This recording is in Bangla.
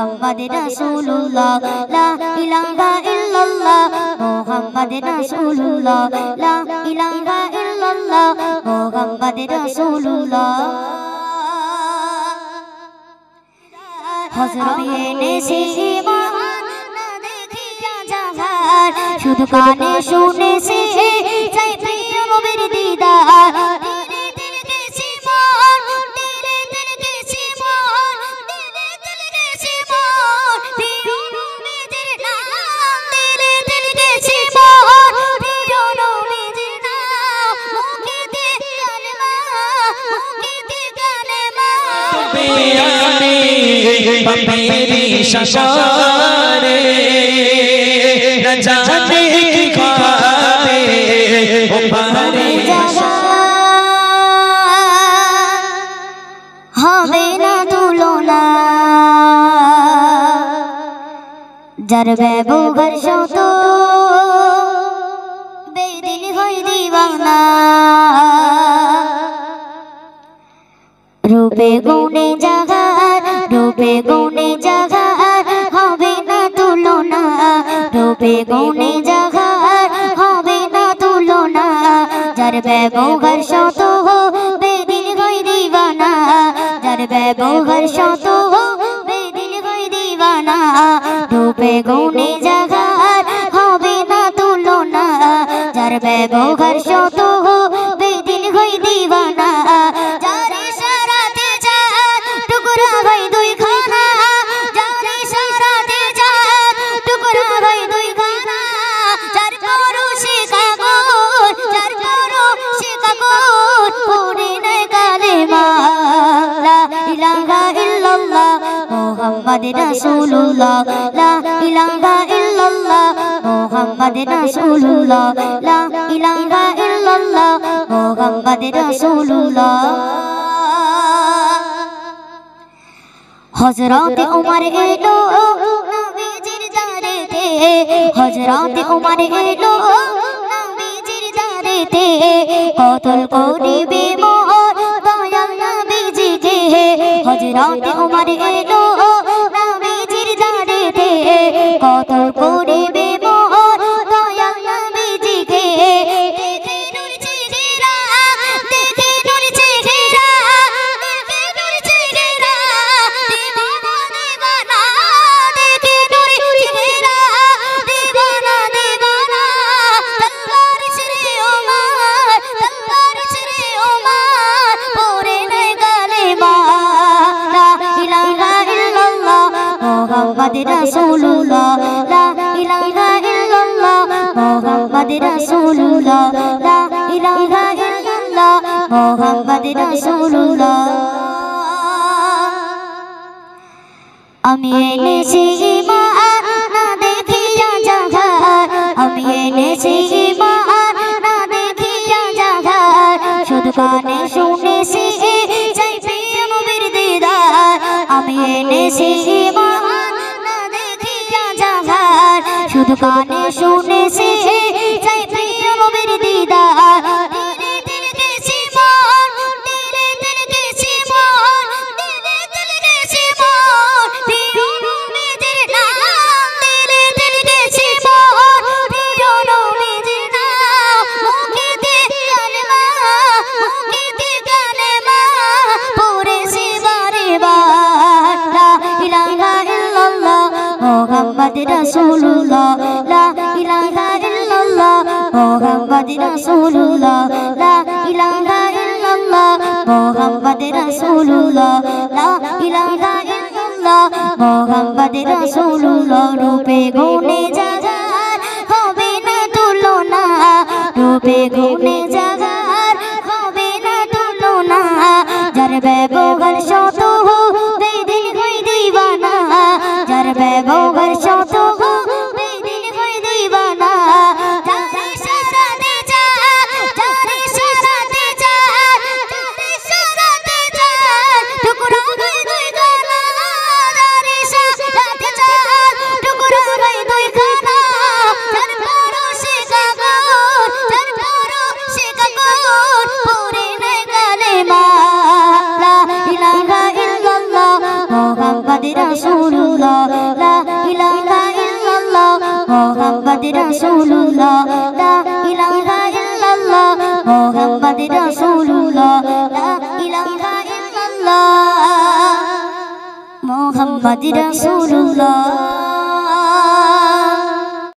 মুহাম্মদ রাসূলুল্লাহ লা ইলাহা ইল্লাল্লাহ মুহাম্মদ রাসূলুল্লাহ লা ইলাহা ইল্লাল্লাহ মুহাম্মদ রাসূলুল্লাহ হযরত এনেছি ঈমান না দেখিয়া জাহার শুধু কানে শুনেছি চাই প্রিয় নবীর দিদার তেরে দিল গেছি মন তেরে দিল গেছি মন তেরে দিল গেছি মন প্রিয় নবীর নাম তেরে দিল গেছি মন প্রিয় নবীর নাম মুখে দিয়ে কালেমা মুখে দিয়ে কালেমা मेरी शशारे न जाने की ख्वाबे हमारे হবে না তুলনা যার ব্যবহার শত বেদিন হয় দিওয়ানা রূপে গুণে জাগার রূপে গুণে জাগার হবে না তুলনা রূপে গুণে জাগার হবে না তুলনা যার ব্যবহার শত বেদিন হয় দিওয়ানা যার ব্যবহার শত বেদিন হয় দিওয়ানা রূপে গুণে জাগার হবে না তুলনা যার ব্যবহার শত বেদিন হয় দিওয়ানা যার ইশারাতে চাঁদ টুকরা হয় দুই খানা যার ইশারাতে চাঁদ টুকরা হয় দুই খানা যার পরশে কাগজ যার পরশে কাগজ পড়ে নাই কালেমা লা ইলাহা ইল্লাল্লাহ মুহাম্মদ রাসূলুল্লাহ লা ইলাহা ইল্লাল্লাহ মুহাম্মদ রাসূলুল্লাহ লা ইলাহা ইল্লাল্লাহ মুহাম্মদ রাসূলুল্লাহ হযরত ওমর এলো নবীজির দারেতে হযরত ওমর এলো নবীজির দারেতে কতল করিবে মোর দয়াল নবীজিকে হযরত ওমর এলো নবীজির দারেতে কতল করিবে মোর দয়াল নবীজিকে দেখে নূর চেহারা দেখে নূর চেহারা দেখে নূর চেহারা দিওয়ানা দিওয়ানা দেখে নূর চেহারা দিওয়ানা দিওয়ানা তলবার ছেড়ে ওমর পড়ে নাই কালেমা লা ইলাহা ইল্লাল্লাহ মুহাম্মদ রাসূলুল্লাহ লা ইলাহা ইল্লাল্লাহ মুহাম্মদ রাসূলুল্লাহ লা ইলাহা ইল্লাল্লাহ মুহাম্মদ রাসূলুল্লাহ আমি এনেছি ঈমান না দেখিয়া জাহার আমি এনেছি ঈমান না দেখিয়া জাহার শুধু কানে শুনেছি চাই প্রিয় নবীর দিদার আমি এনেছি ঈমান না দেখিয়া জাহার শুধু কানে শুনেছি চাই প্রিয় নবীর দিদার তেরে দিল গেছি মন তেরে দিল গেছি মন তেরে দিল গেছি মন প্রিয় নবীর নাম তেরে দিল গেছি মন প্রিয় নবীর নাম মুখে দিয়ে কালেমা মুখে দিয়ে কালেমা পড়েছি বারে বার লা ইলাহা ইল্লাল্লাহ মুহাম্মদ রাসূলুল্লাহ লা ইলাহা ইল্লাল্লাহ মুহাম্মদ রাসূলুল্লাহ লা ইলাহা ইল্লাল্লাহ মুহাম্মদ রাসূলুল্লাহ লা ইলাহা ইল্লাল্লাহ মুহাম্মদ রাসূলুল্লাহ রূপে গুণে জাগার হবে না তুলনা রূপে গুণে জাগার হবে না তুলনা যার ব্যবহার শত বেদিন হয় দিওয়ানা যার ব্যবহার শত বেদিন হয় দিওয়ানা যার ইশারাতে চাঁদ যার ইশারাতে চাঁদ যার ইশারাতে চাঁদ টুকরা হয় দুই খানা যার ইশারাতে চাঁদ টুকরা হয় দুই খানা যার পরশে কাগজ যার পরশে কাগজ পড়ে নাই কালেমা লা ইলাহা ইল্লাল্লাহ মুহাম্মদ রাসূলুল্লাহ মোহাম্মদ রাসূলুল্লাহ লা ইলাহা ইল্লাল্লাহ মোহাম্মদ রাসূলুল্লাহ লা ইলাহা ইল্লাল্লাহ মোহাম্মদ রাসূলুল্লাহ